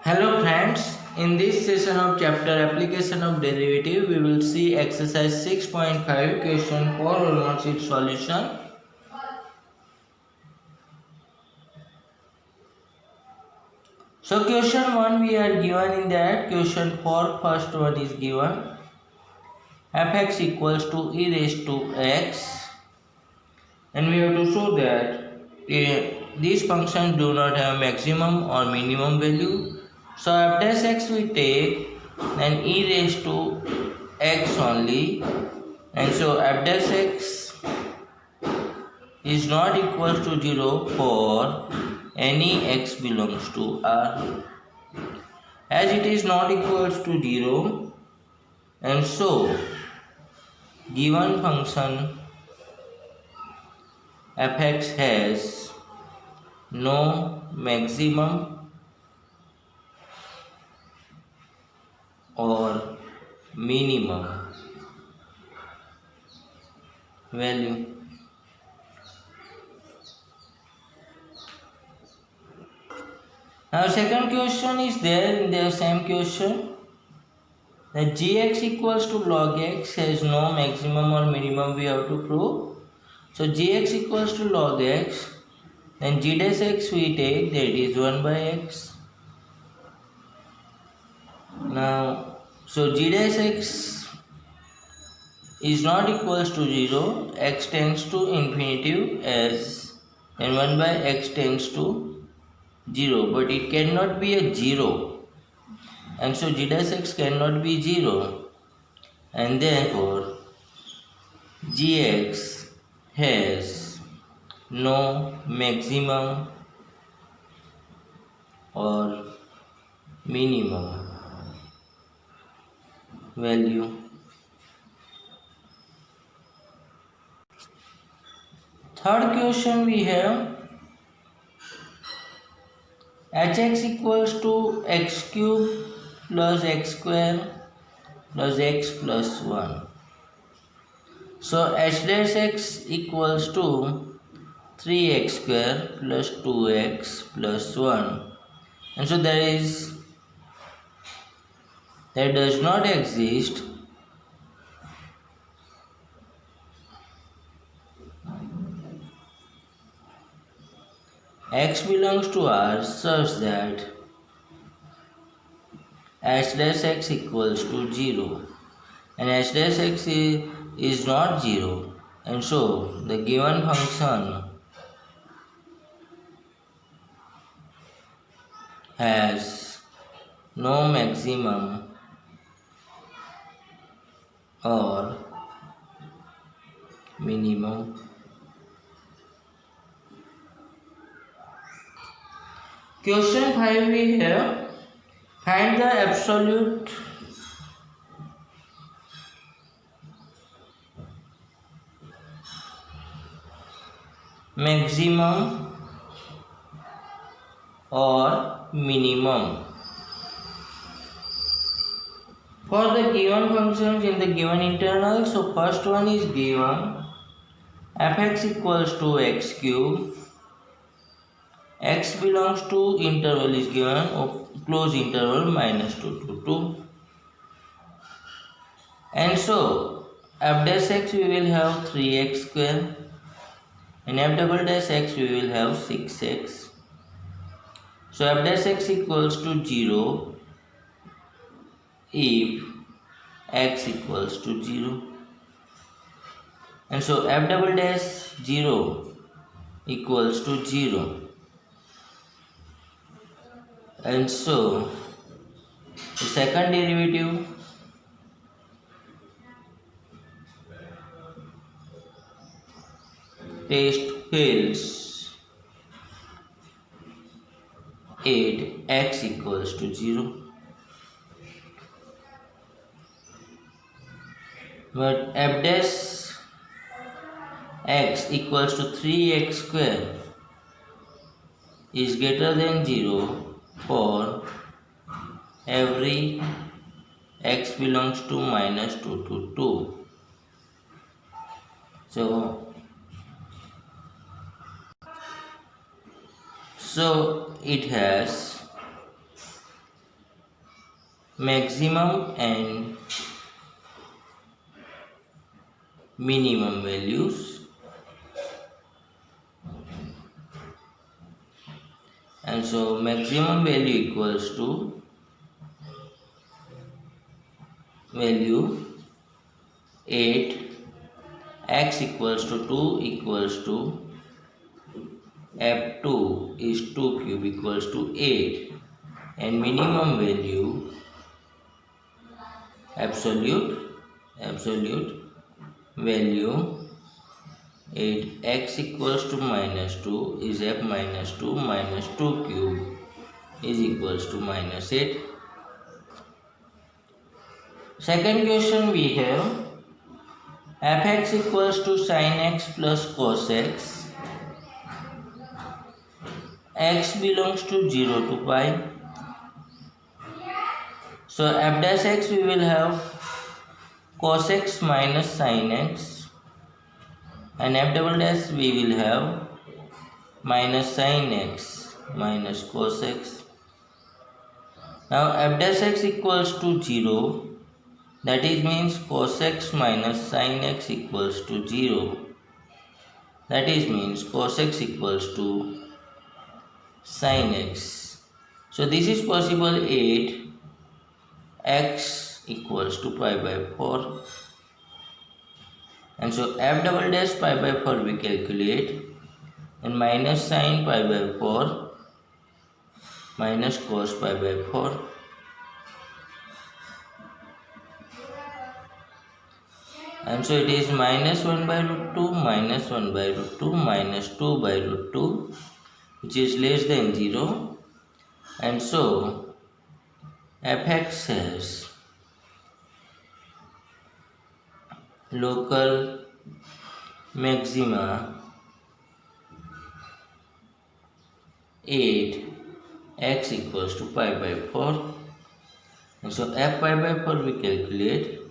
Hello friends, in this session of chapter application of derivative we will see exercise 6.5 question 4 almost its solution. So question 1 we are given in that question 4 first one is given fx equals to e raised to x and we have to show that these functions do not have maximum or minimum value. So f dash x we take and e raised to x only, and so f dash x is not equal to 0 for any x belongs to R. As it is not equal to 0, and so given function fx has no maximum or minimum value. Now second question is there in the same question that gx equals to log x has no maximum or minimum we have to prove. So gx equals to log x, then g dash x we take that is 1 by x. Now so g dash x is not equals to 0, x tends to infinitive as and 1 by x tends to 0, but it cannot be a 0, and so g dash x cannot be 0, and therefore gx has no maximum or minimum value. Third question we have hx equals to x cube plus x square plus x plus 1. So h dash x equals to 3x square plus 2x plus 1, and so that does not exist x belongs to R such that h dash x equals to 0, and h dash x is not 0, and so the given function has no maximum or minimum. Question 5 we have find the absolute maximum or minimum for the given functions in the given interval. So first one is given fx equals to x cube, x belongs to interval is given close interval -2 to 2, and so f dash x we will have 3x square and f double dash x we will have 6x. So f dash x equals to 0 if x equals to 0, and so f double dash 0 equals to 0, and so the second derivative test fails at x equals to 0, but f dash x equals to 3x square is greater than 0 for every x belongs to -2 to 2. So it has maximum and minimum values, and so maximum value equals to value 8, x equals to 2 equals to f2 is 2 cube equals to 8, and minimum value absolute value 8, x equals to minus 2 is f minus 2 minus 2 cube is equals to minus 8. Second question we have fx equals to sin x plus cos x. X belongs to 0 to pi. So f dash x we will have cos x minus sin x, and f double dash we will have minus sin x minus cos x. Now f dash x equals to 0, that is means cos x minus sin x equals to 0, that is means cos x equals to sin x. So this is possible 8 x equals to pi by 4, and so f double dash pi by 4 we calculate, and minus sin pi by 4 minus cos pi by 4, and so it is minus 1 by root 2 minus 1 by root 2 minus 2 by root 2, which is less than 0, and so fx has local maxima 8, x equals to pi by 4, and so f pi by 4 we calculate,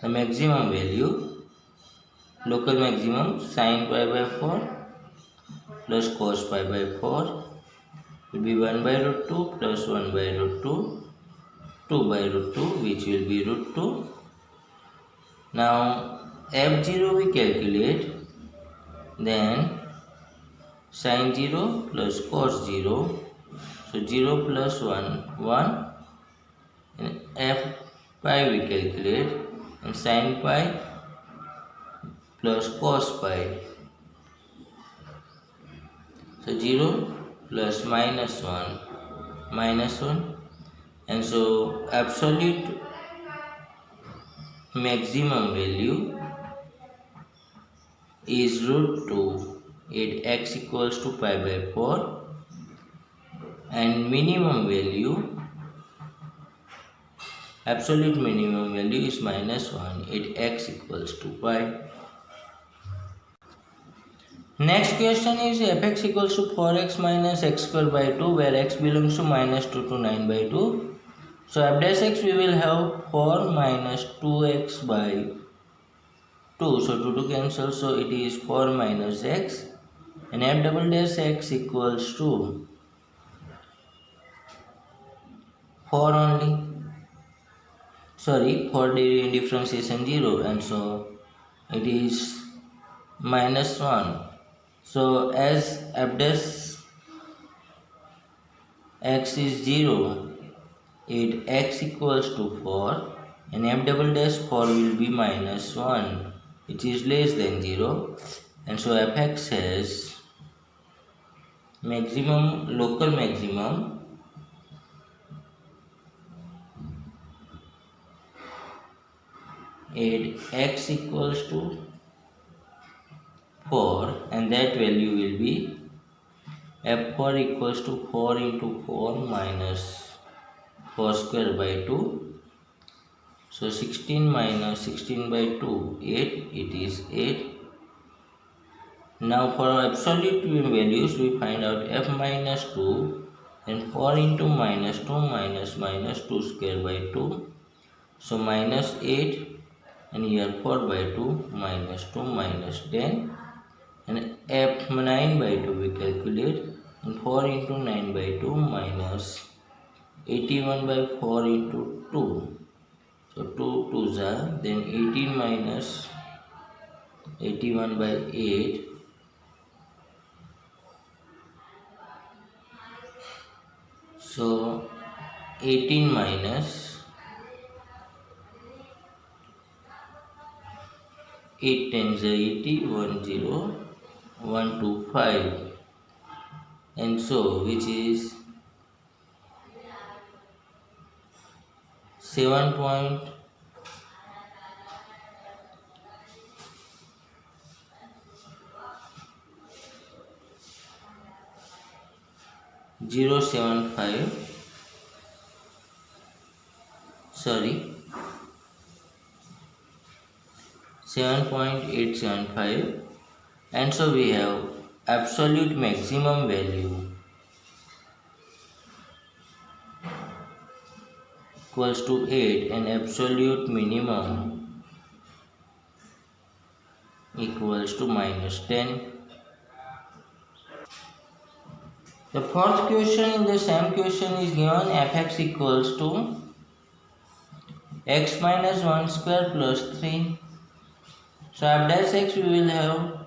the maximum value, local maximum sin pi by 4 plus cos pi by 4 will be 1 by root 2 plus 1 by root 2, 2 by root 2, which will be root 2. Now f0 we calculate, then sin 0 plus cos 0, so 0 plus 1, 1, and f pi we calculate, and sin pi plus cos pi, so 0 plus minus 1, minus 1, and so absolute maximum value is root 2, 8 x equals to pi by 4, and minimum value, absolute minimum value is minus 1, 8 x equals to pi. Next question is fx equals to 4x minus x square by 2, where x belongs to minus 2 to 9 by 2. So f dash x we will have 4 minus 2x by 2, so 2 to cancel, so it is 4 minus x, and f double dash x equals to 4 only, sorry, for the differentiation 0, and so it is minus 1. So as f dash x is 0, 8 x equals to 4, and f double dash 4 will be minus 1, which is less than 0, and so fx has maximum, local maximum 8 x equals to 4, and that value will be f4 equals to 4 into 4 minus 4 square by 2, so 16 minus 16 by 2, 8, it is 8. Now for absolute values we find out f minus 2, and 4 into minus 2 minus minus 2 square by 2, so minus 8, and here 4 by 2 minus 2 minus 10, and f 9 by 2 we calculate, and 4 into 9 by 2 minus 81 by 4 into 2. So 2 2s are, then 18 minus 81 by 8. So 18 minus 8 times 80, 125, and so which is 7.075. Sorry, 7.875, and so we have absolute maximum value equals to 8 and absolute minimum equals to minus 10. The fourth question in the same question is given fx equals to x minus 1 square plus 3. So f dash x we will have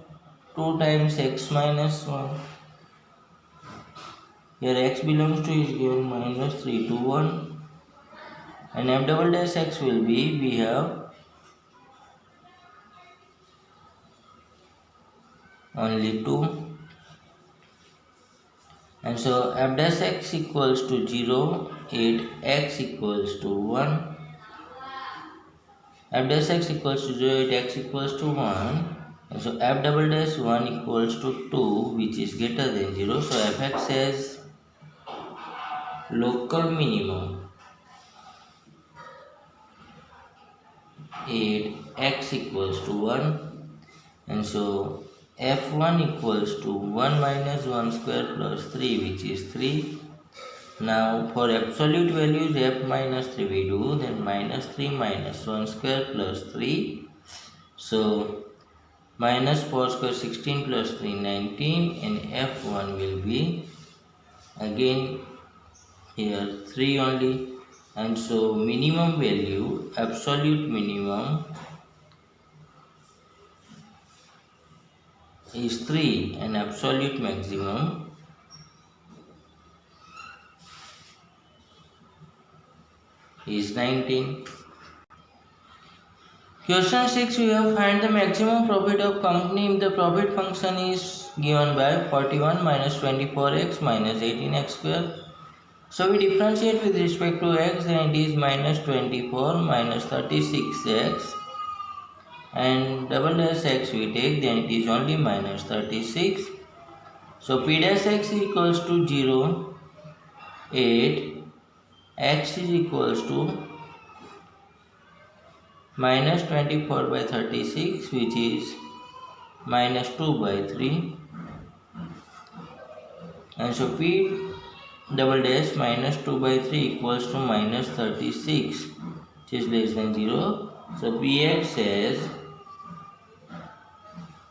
2 times x minus 1. Here x belongs to is given minus 3 to 1. And f double dash x will be, we have only 2. And so f dash x equals to 0, 8, x equals to 1. F dash x equals to 0, 8, x equals to 1. And so f double dash 1 equals to 2, which is greater than 0. So fx has local minimum 8, x equals to 1. And so f1 equals to 1 minus 1 square plus 3, which is 3. Now for absolute values f minus 3 we do, then minus 3 minus 1 square plus 3. So minus 4 square 16 plus 3 19, and f1 will be again here 3 only. And so minimum value, absolute minimum is 3 and absolute maximum is 19. Question 6, we have find the maximum profit of company if the profit function is given by 41 minus 24x minus 18x square. So we differentiate with respect to x, then it is minus 24 minus 36x, and double dash x we take, then it is only minus 36. So p dash x equals to 0, 8, x is equals to minus 24 by 36, which is minus 2 by 3. And so p double dash minus 2 by 3 equals to minus 36, which is less than 0. So px has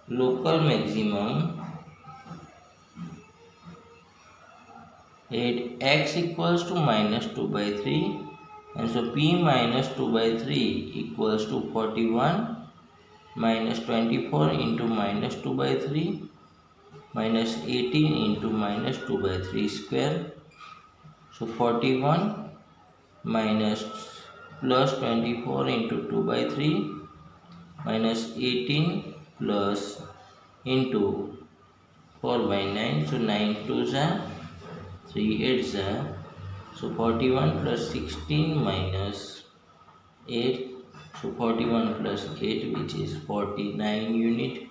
local maximum 8, x equals to minus 2 by 3, and so p minus 2 by 3 equals to 41 minus 24 into minus 2 by 3 minus 18 into minus 2 by 3 square. So 41 minus plus 24 into 2 by 3 minus 18 plus into 4 by 9. So 9 2s are 3 8s are. So 41 plus 16 minus 8. So 41 plus 8, which is 49 unit.